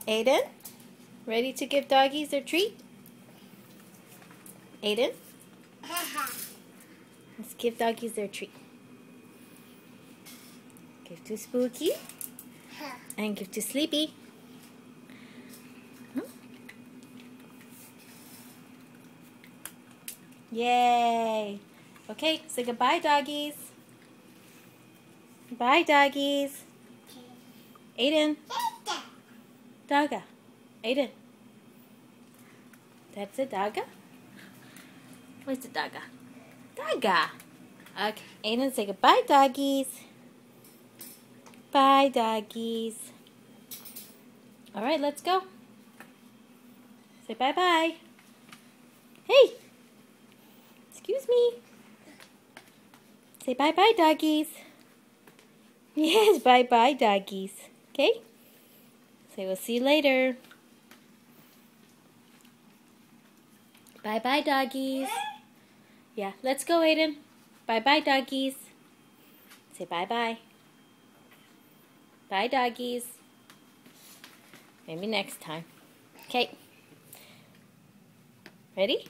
Aiden, ready to give doggies their treat? Aiden, let's give doggies their treat. Give to Spooky and give to Sleepy. Yay! Okay, say goodbye, doggies. Bye, doggies. Aiden. Dogga. Aiden. That's a dogga? Where's the dogga? Dogga. Okay, Aiden, say goodbye, doggies. Bye, doggies. All right, let's go. Say bye-bye. Hey. Excuse me. Say bye-bye, doggies. Yes, bye-bye, doggies. Okay? Say we'll see you later. Bye-bye, doggies. Yeah, let's go, Aiden. Bye-bye, doggies. Say bye-bye. Bye, doggies. Maybe next time. Okay. Ready?